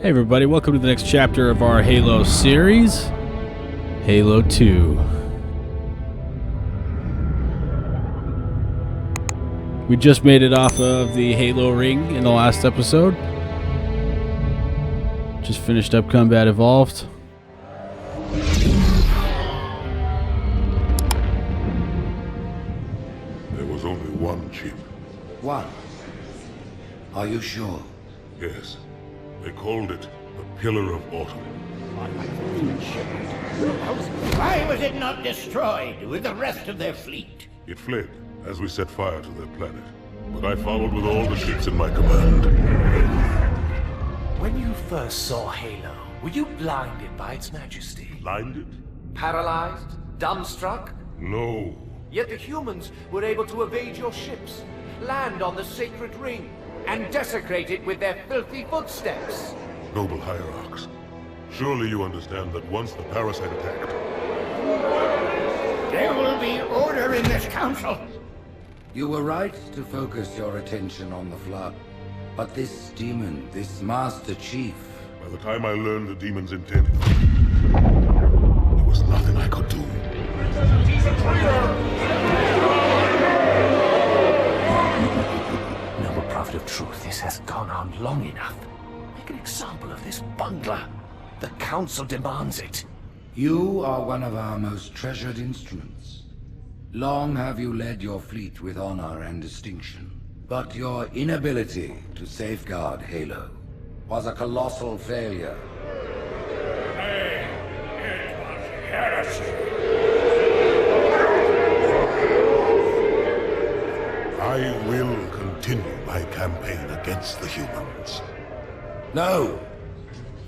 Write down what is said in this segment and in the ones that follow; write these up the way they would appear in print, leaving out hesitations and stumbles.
Hey everybody, welcome to the next chapter of our Halo series, Halo 2. We just made it off of the Halo ring in the last episode. Just finished up Combat Evolved. There was only one chip. One? Are you sure? Yes. They called it the Pillar of Autumn. Why was it not destroyed with the rest of their fleet? It fled as we set fire to their planet. But I followed with all the ships in my command. When you first saw Halo, were you blinded by its majesty? Blinded? Paralyzed? Dumbstruck? No. Yet the humans were able to evade your ships, land on the sacred ring, and desecrate it with their filthy footsteps. Noble hierarchs. Surely you understand that once the parasite attacked... There will be order in this council. You were right to focus your attention on the Flood. But this demon, this Master Chief... By the time I learned the demon's intent, there was nothing I could do. Noble prophet of truth, this has gone on long enough. Make an example of this bungler. The council demands it. You are one of our most treasured instruments. Long have you led your fleet with honor and distinction. But your inability to safeguard Halo was a colossal failure. It was heresy. I will continue my campaign against the humans. No,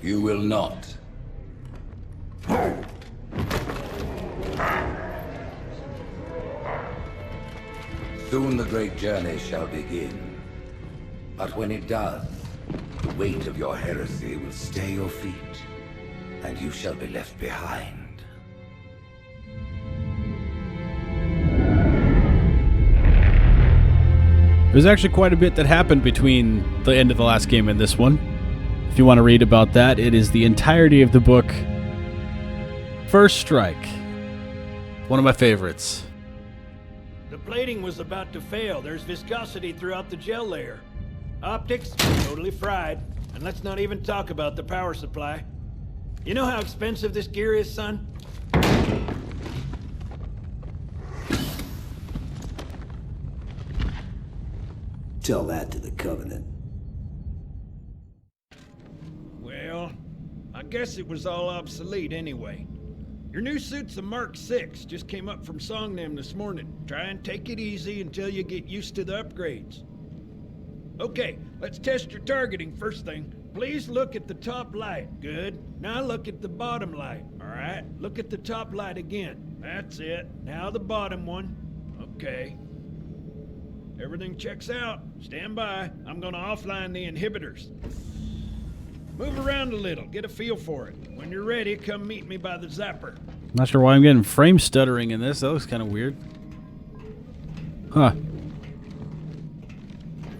you will not. Soon the great journey shall begin. But when it does, the weight of your heresy will stay your feet, and you shall be left behind. There's actually quite a bit that happened between the end of the last game and this one. If you want to read about that, it is the entirety of the book First Strike. One of my favorites. The plating was about to fail. There's viscosity throughout the gel layer. Optics, totally fried. And let's not even talk about the power supply. You know how expensive this gear is, son? Tell that to the Covenant. Well, I guess it was all obsolete anyway. Your new suit's a Mark 6, just came up from Songnam this morning. Try and take it easy until you get used to the upgrades. Okay, let's test your targeting first thing. Please look at the top light. Good. Now look at the bottom light. Alright, look at the top light again. That's it. Now the bottom one. Okay. Everything checks out. Stand by. I'm gonna offline the inhibitors. Move around a little, get a feel for it. When you're ready, come meet me by the zapper. Not sure why I'm getting frame stuttering in this. That looks kind of weird. Huh.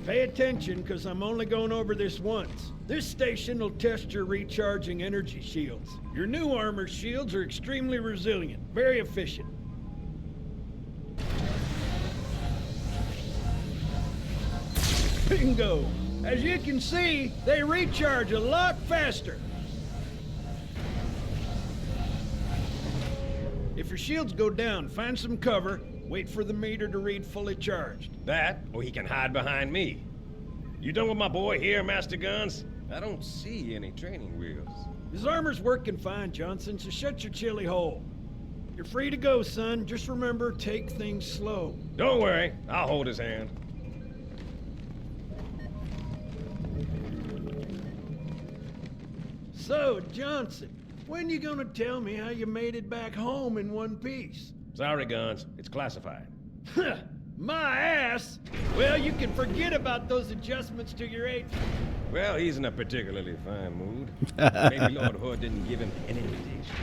Pay attention, because I'm only going over this once. This station will test your recharging energy shields. Your new armor shields are extremely resilient, very efficient. Bingo! As you can see, they recharge a lot faster. If your shields go down, find some cover, wait for the meter to read fully charged. That, or he can hide behind me. You done with my boy here, Master Guns? I don't see any training wheels. His armor's working fine, Johnson, so shut your chilly hole. You're free to go, son. Just remember, take things slow. Don't worry, I'll hold his hand. So, Johnson, when you gonna tell me how you made it back home in one piece? Sorry, Guns, it's classified. My ass! Well, you can forget about those adjustments to your age. Well, he's in a particularly fine mood. Maybe Lord Hood didn't give him an invitation.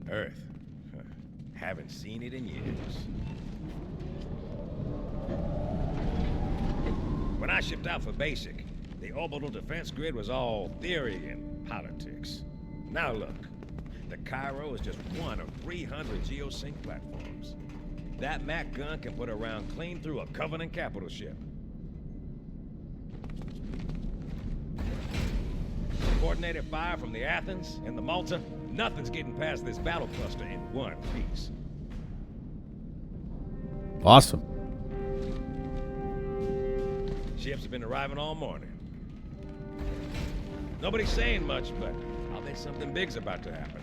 Earth. Haven't seen it in years. When I shipped out for basic, the orbital defense grid was all theory and politics. Now look, the Cairo is just one of 300 geosync platforms. That Mac gun can put a round clean through a Covenant capital ship. Coordinated fire from the Athens and the Malta, nothing's getting past this battle cluster in one piece. Awesome. Ships have been arriving all morning. Nobody's saying much, but I'll bet something big's about to happen.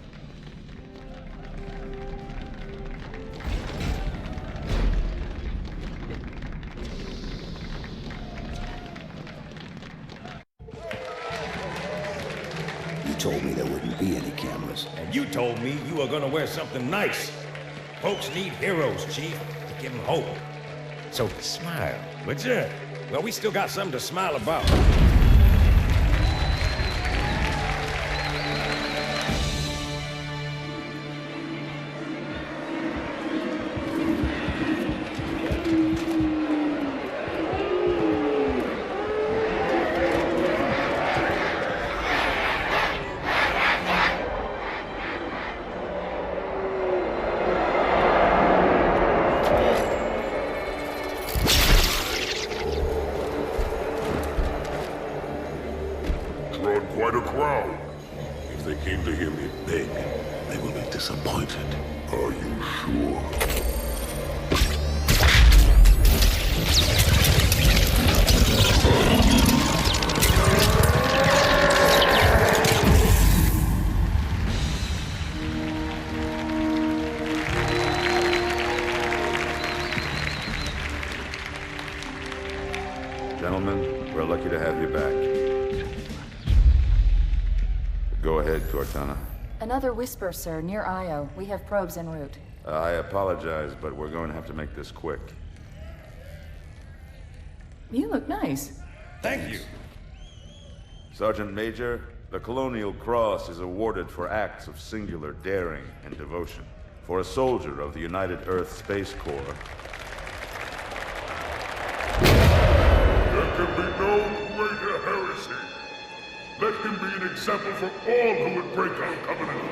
You told me there wouldn't be any cameras. And you told me you were gonna wear something nice. Folks need heroes, Chief, to give them hope. So smile, would you? Well, we still got something to smile about. Quite a crowd. If they came to hear me beg, they will be disappointed. Are you sure? Gentlemen, we're lucky to have you back. Go ahead, Cortana. Another whisper, sir, near Io. We have probes en route. I apologize, but we're going to have to make this quick. You look nice. Thank you. Sergeant Major, the Colonial Cross is awarded for acts of singular daring and devotion. For a soldier of the United Earth Space Corps. There can be no greater heresy. Let him be an example for all who would break our covenant.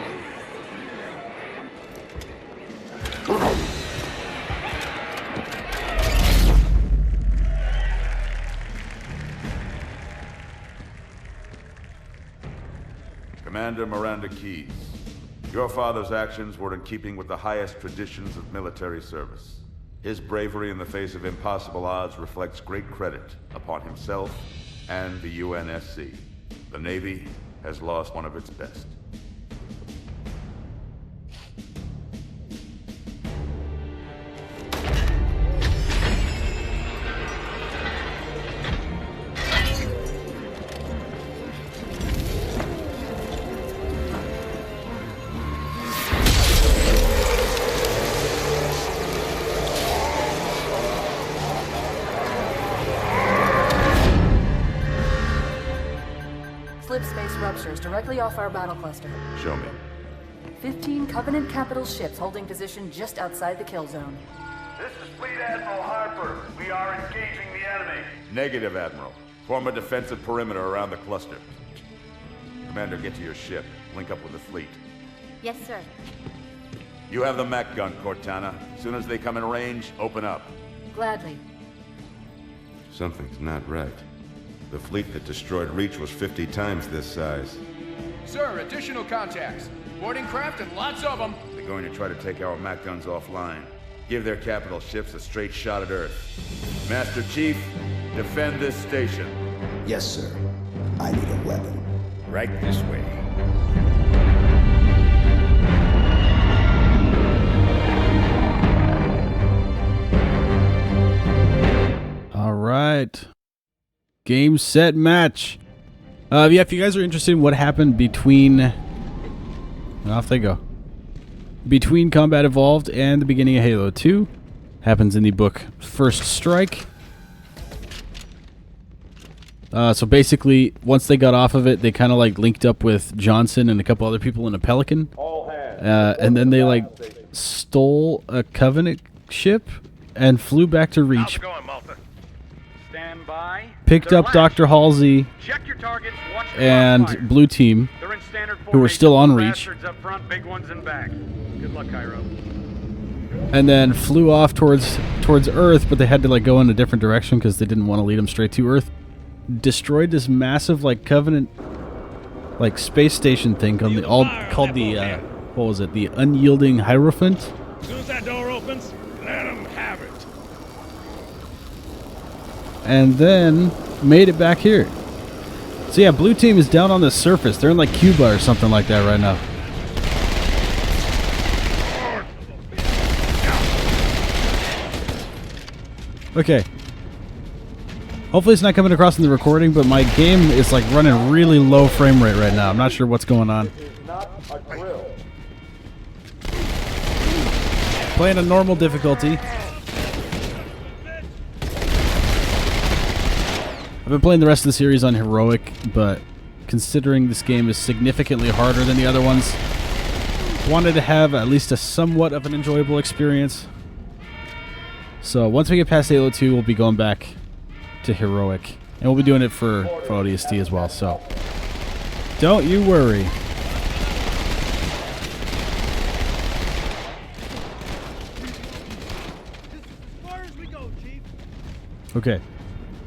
Commander Miranda Keyes, your father's actions were in keeping with the highest traditions of military service. His bravery in the face of impossible odds reflects great credit upon himself and the UNSC. The Navy has lost one of its best. Slip space ruptures directly off our battle cluster. Show me. 15 Covenant capital ships holding position just outside the kill zone. This is Fleet Admiral Harper. We are engaging the enemy. Negative, Admiral. Form a defensive perimeter around the cluster. Commander, get to your ship. Link up with the fleet. Yes, sir. You have the Mac gun, Cortana. As soon as they come in range, open up. Gladly. Something's not right. The fleet that destroyed Reach was 50 times this size. Sir, additional contacts. Boarding craft and lots of them. They're going to try to take our Mac guns offline. Give their capital ships a straight shot at Earth. Master Chief, defend this station. Yes, sir. I need a weapon. Right this way. All right. Game, set, match. Yeah, if you guys are interested in what happened between... Off they go. Between Combat Evolved and the beginning of Halo 2. Happens in the book First Strike. So basically, once they got off of it, they kind of like linked up with Johnson and a couple other people in a Pelican. And then they like stole a Covenant ship and flew back to Reach. How's it going, Malta? Stand by. picked up Dr. Halsey Check your targets. Watch the and crossfire. Blue Team, They're in standard who were still on formation. reach, Bastards up front, big ones in back. Good luck, Cairo. and then flew off towards Earth, but they had to like go in a different direction because they didn't want to lead them straight to Earth. Destroyed this massive like Covenant like space station thing called the what was it? The Unyielding Hierophant. As soon as that door opens, let them have it. And then made it back here. So yeah, Blue Team is down on the surface. They're in like Cuba or something like that right now. Okay. Hopefully it's not coming across in the recording, but my game is like running really low frame rate right now. I'm not sure what's going on. Playing a normal difficulty. I've been playing the rest of the series on Heroic, but considering this game is significantly harder than the other ones, wanted to have at least a somewhat of an enjoyable experience. So once we get past Halo 2, we'll be going back to Heroic. And we'll be doing it for ODST as well, so don't you worry. Okay.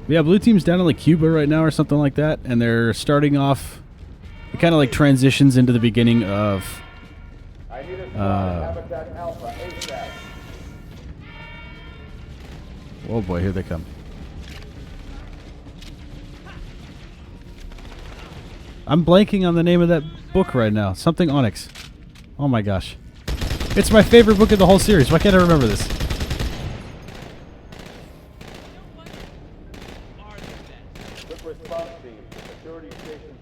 Yeah, Blue Team's down in like Cuba right now or something like that, and they're starting off. It kind of like transitions into the beginning of. Oh boy, here they come. I'm blanking on the name of that book right now. Something Onyx. Oh my gosh. It's my favorite book of the whole series. Why can't I remember this?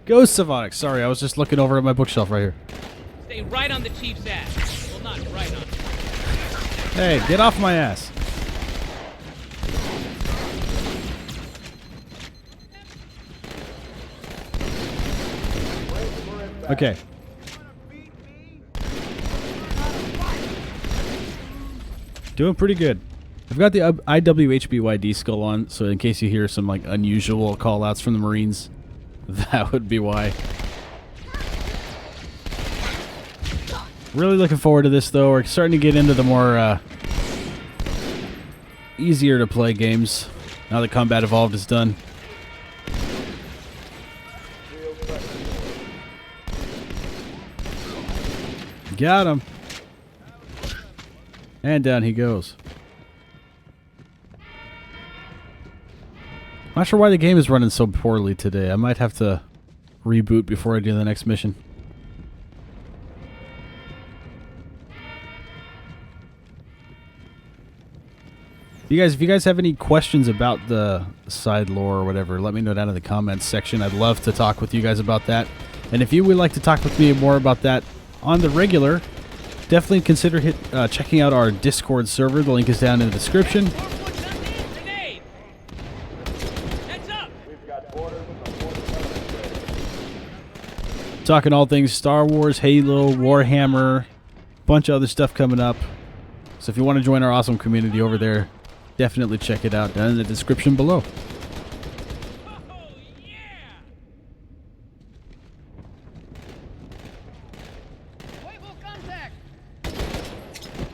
Ghosts of Onyx. Sorry, I was just looking over at my bookshelf right here. Stay right on the chief's ass. Well, not right on. Hey, get off my ass. Okay. Doing pretty good. I've got the IWHBYD skull on, so in case you hear some like unusual call-outs from the Marines, that would be why. Really looking forward to this, though. We're starting to get into the more easier to play games now that Combat Evolved is done. Got him. And down he goes. Not sure why the game is running so poorly today. I might have to reboot before I do the next mission. If you guys have any questions about the side lore or whatever, let me know down in the comments section. I'd love to talk with you guys about that. And if you would like to talk with me more about that on the regular, definitely consider checking out our Discord server. The link is down in the description. Talking all things Star Wars, Halo, Warhammer, bunch of other stuff coming up. So if you want to join our awesome community over there, definitely check it out down in the description below.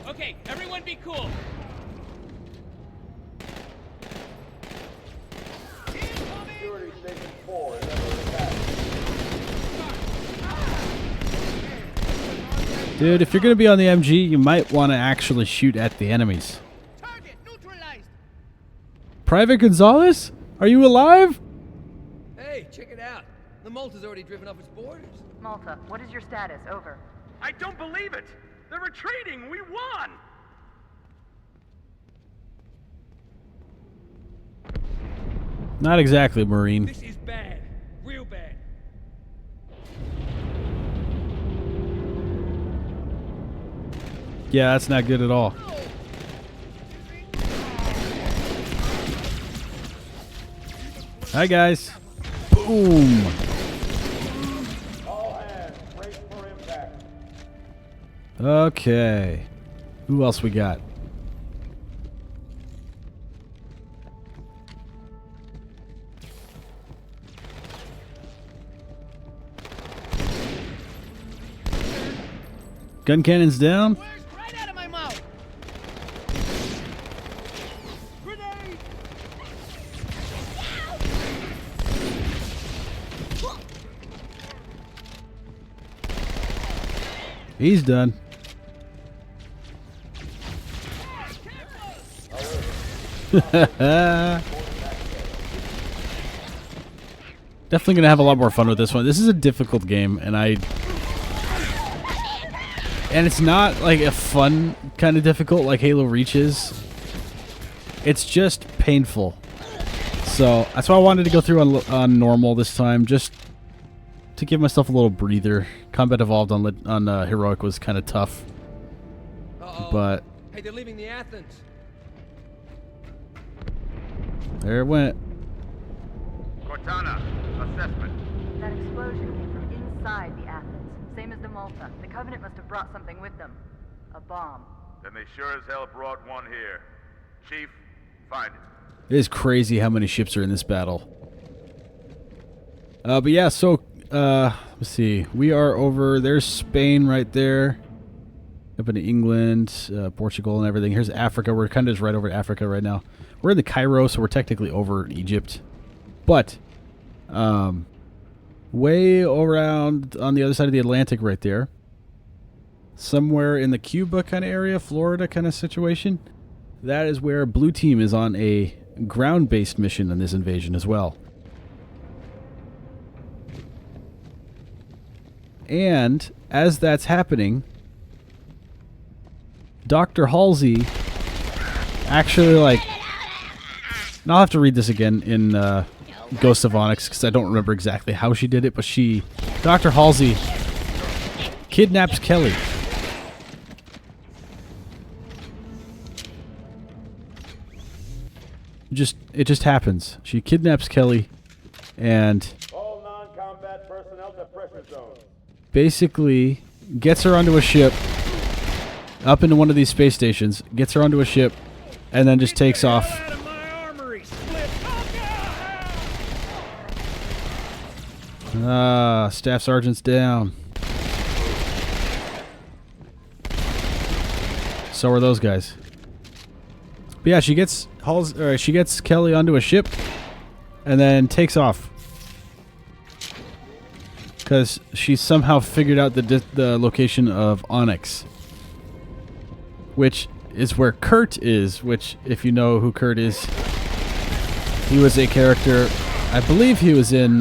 Okay, everyone be cool. Dude, if you're going to be on the MG, you might want to actually shoot at the enemies. Target neutralized. Private Gonzalez? Are you alive? Hey, check it out. The Malta's already driven off its borders. Malta, what is your status? Over. I don't believe it! They're retreating! We won! Not exactly, Marine. This is bad. Real bad. Yeah, that's not good at all. Hi, guys. Boom. All hands, brace for impact. Okay. Who else we got? Gun cannons down. Right out of my mouth. Grenade. He's done. Definitely gonna have a lot more fun with this one. This is a difficult game, and it's not like a fun kind of difficult like Halo Reach is. It's just painful. So that's why I wanted to go through on normal this time, just to give myself a little breather. Combat Evolved on Heroic was kind of tough. But hey, they're leaving the Athens. There it went. Cortana, assessment. That explosion came from inside the Athens. Same as the Malta. The Covenant must have brought something with them. A bomb. Then they sure as hell brought one here. Chief, find it. It is crazy how many ships are in this battle. But yeah, so let's see. We are over. There's Spain right there. Up into England, Portugal, and everything. Here's Africa. We're kind of just right over Africa right now. We're in the Cairo, so we're technically over Egypt. But way around on the other side of the Atlantic right there, somewhere in the Cuba kind of area, Florida kind of situation, that is where Blue Team is on a ground-based mission in this invasion as well. And as that's happening, Dr. Halsey actually, like, and I'll have to read this again in Ghost of Onyx because I don't remember exactly how she did it, but Dr. Halsey kidnaps Kelly. It just happens. She kidnaps Kelly and All non-combat personnel to pressure zone. Basically gets her onto a ship up into one of these space stations, gets her onto a ship, and then just takes off. Staff Sergeant's down. So are those guys. But yeah, she gets Kelly onto a ship and then takes off because she somehow figured out the location of Onyx, which is where Kurt is. Which, if you know who Kurt is, he was a character. I believe he was in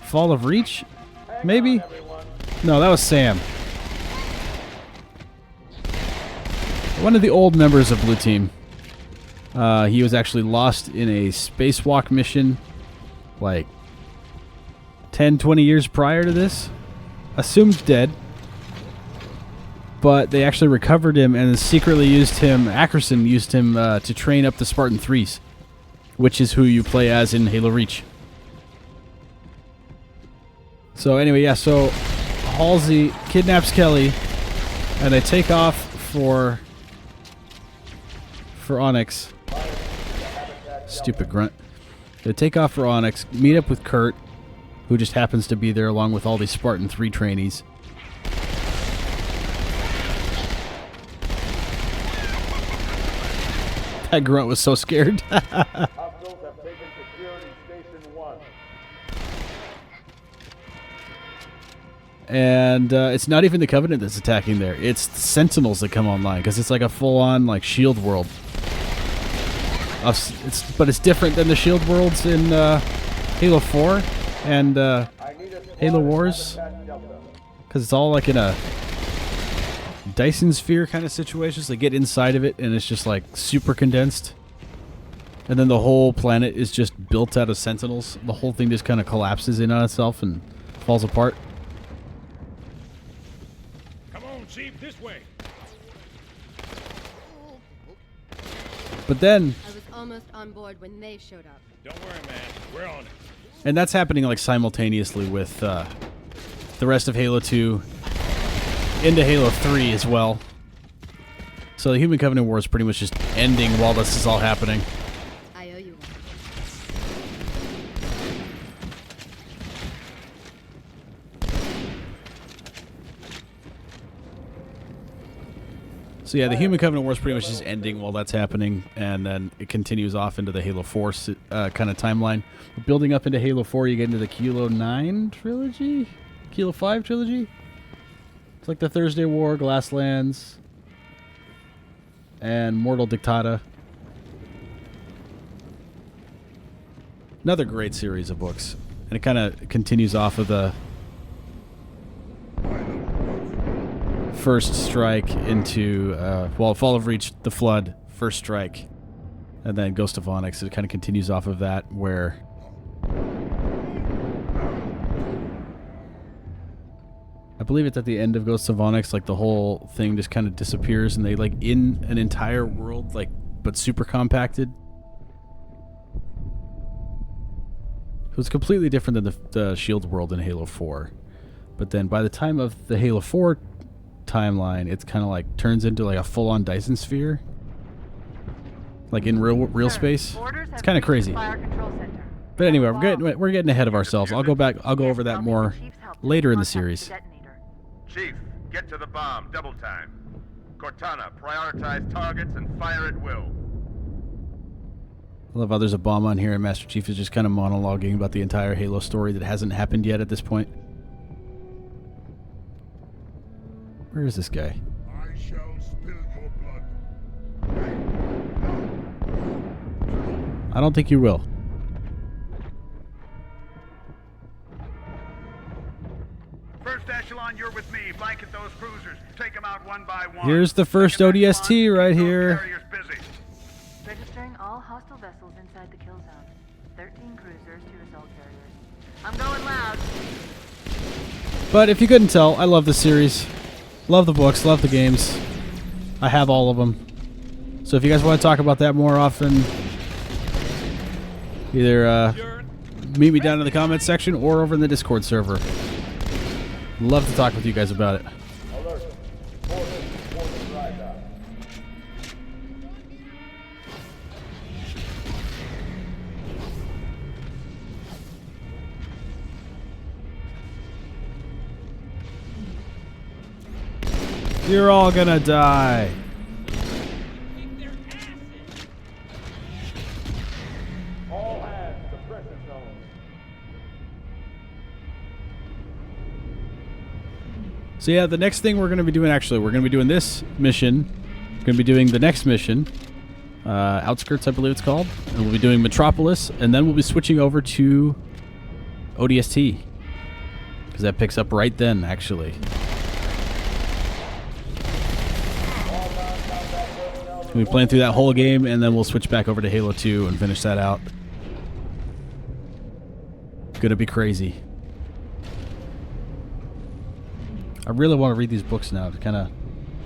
Fall of Reach, maybe? No, that was Sam. One of the old members of Blue Team. He was actually lost in a spacewalk mission like 10, 20 years prior to this. Assumed dead. But they actually recovered him and secretly used him, Ackerson used him to train up the Spartan 3s, which is who you play as in Halo Reach. So anyway, yeah, so Halsey kidnaps Kelly and they take off for Onyx. Stupid grunt. They take off for Onyx, meet up with Kurt, who just happens to be there along with all these Spartan 3 trainees. That grunt was so scared. And it's not even the Covenant that's attacking there. It's the Sentinels that come online because it's like a full-on like shield world. But it's different than the shield worlds in Halo 4 and Halo Wars because it's all like in a Dyson sphere kind of situation. So they get inside of it and it's just like super condensed. And then the whole planet is just built out of Sentinels. The whole thing just kind of collapses in on itself and falls apart. Chief, this way. But then I was almost on board when they showed up. Don't worry, man. We're on it. And that's happening like simultaneously with the rest of Halo 2 into Halo 3 as well. So the Human Covenant War is pretty much just ending while this is all happening. I owe you one. So yeah, the Human Covenant War is pretty much just ending while that's happening, and then it continues off into the Halo 4 kind of timeline. Building up into Halo 4, you get into the Kilo 9 trilogy? Kilo 5 trilogy? It's like the Thursday War, Glasslands, and Mortal Dictata. Another great series of books. And it kind of continues off of the First Strike into, Fall of Reach, The Flood, First Strike, and then Ghost of Onyx. It kind of continues off of that, where I believe it's at the end of Ghost of Onyx, like the whole thing just kind of disappears, and they like in an entire world, like, but super compacted. So it's completely different than the Shield world in Halo 4. But then by the time of the Halo 4 timeline, it's kind of like turns into like a full-on Dyson sphere, like in real space. It's kind of crazy. But anyway, we're getting ahead of ourselves. I'll go over that more later in the series. Chief, get to the bomb, double time. Cortana, prioritize targets and fire at will. I love how there's a bomb on here, and Master Chief is just kind of monologuing about the entire Halo story that hasn't happened yet at this point. Where is this guy? I shall spill your blood. I don't think you will. First echelon, you're with me. Blanket those cruisers. Take them out one by one. Here's the first ODST right here. Registering all hostile vessels inside the kill zone. 13 cruisers, 2 assault carriers. I'm going loud. But if you couldn't tell, I love the series. Love the books, love the games. I have all of them. So if you guys want to talk about that more often, either meet me down in the comments section or over in the Discord server. Love to talk with you guys about it. You're all gonna die. All hands to pressure zone. So yeah, the next thing we're gonna be doing, actually, we're gonna be doing this mission. We're gonna be doing the next mission, Outskirts, I believe it's called, and we'll be doing Metropolis, and then we'll be switching over to ODST, because that picks up right then, actually. We'll be playing through that whole game, and then we'll switch back over to Halo 2 and finish that out. Gonna be crazy. I really want to read these books now to kind of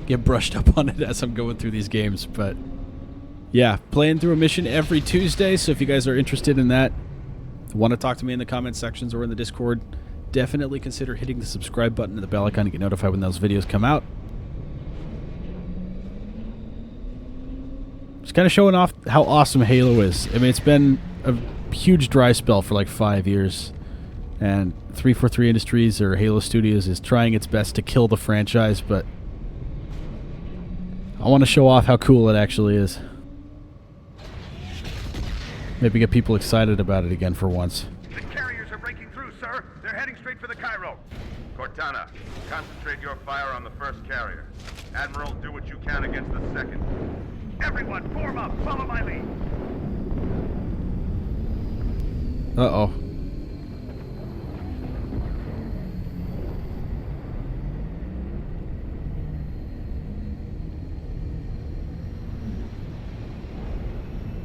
get brushed up on it as I'm going through these games, but yeah, playing through a mission every Tuesday, so if you guys are interested in that, want to talk to me in the comment sections or in the Discord, definitely consider hitting the subscribe button and the bell icon to get notified when those videos come out. Just kind of showing off how awesome Halo is. I mean, it's been a huge dry spell for like 5 years, and 343 Industries, or Halo Studios, is trying its best to kill the franchise, but I want to show off how cool it actually is. Maybe get people excited about it again for once. The carriers are breaking through, sir. They're heading straight for the Cairo. Cortana, concentrate your fire on the first carrier. Admiral, do what you can against the second. Everyone, form up. Follow my lead. Uh-oh.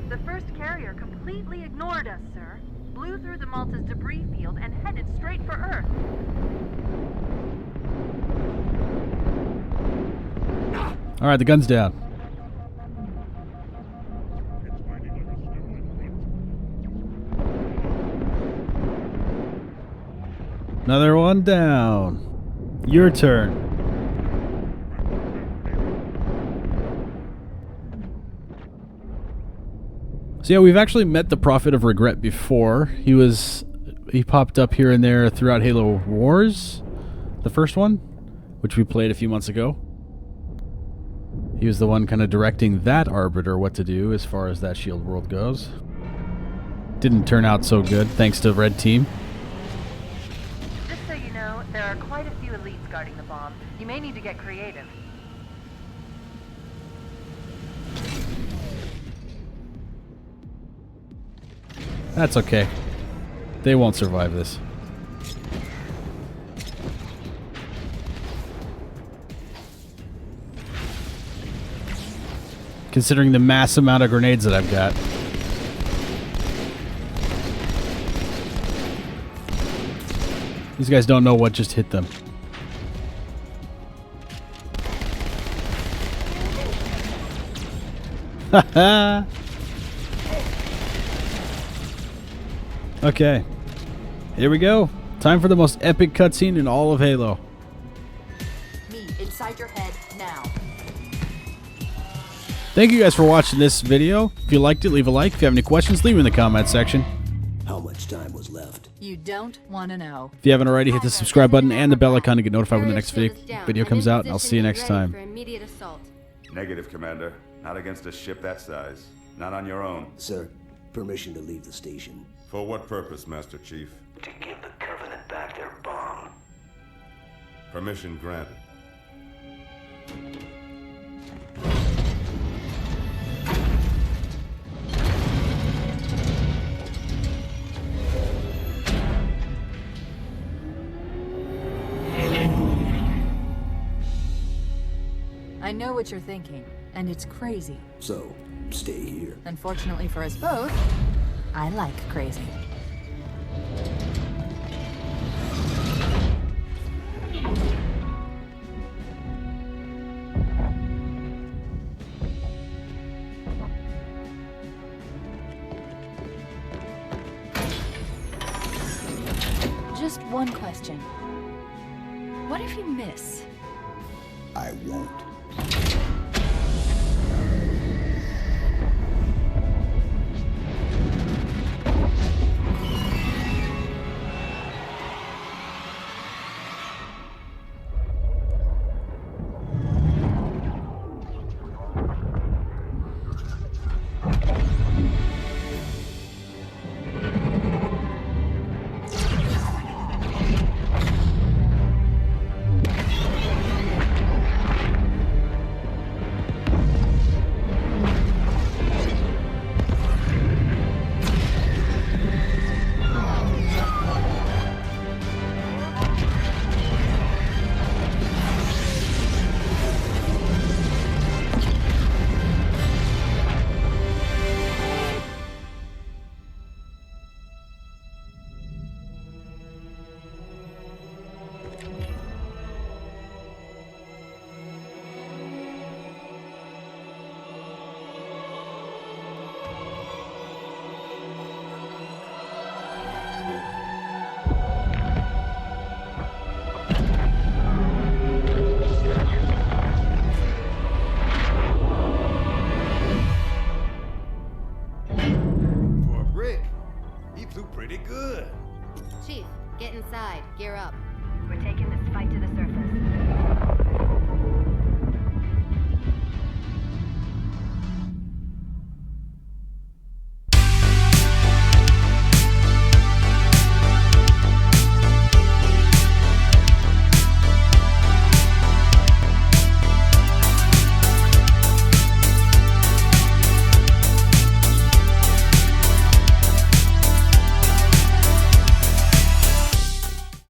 The first carrier completely ignored us, sir. Blew through the Malta's debris field and headed straight for Earth. All right, the gun's down. Another one down. Your turn. So yeah, we've actually met the Prophet of Regret before. He popped up here and there throughout Halo Wars, the first one, which we played a few months ago. He was the one kind of directing that Arbiter what to do as far as that shield world goes. Didn't turn out so good, thanks to Red Team. Just so you know, there are quite a few elites guarding the bomb. You may need to get creative. That's okay. They won't survive this. Considering the mass amount of grenades that I've got. These guys don't know what just hit them. Haha. Okay. Here we go. Time for the most epic cutscene in all of Halo. Me inside your head now. Thank you guys for watching this video. If you liked it, leave a like. If you have any questions, leave them in the comment section. How much time was left? You don't want to know. If you haven't already, hit the subscribe button and the bell icon to get notified when the next video comes out, and I'll see you next time. Negative, Commander. Not against a ship that size. Not on your own. Sir, permission to leave the station. For what purpose, Master Chief? To give the Covenant back their bomb. Permission granted. I know what you're thinking, and it's crazy. So, stay here. Unfortunately for us both, I like crazy. Just one question. What if you miss? I won't. Chief, get inside. Gear up. We're taking the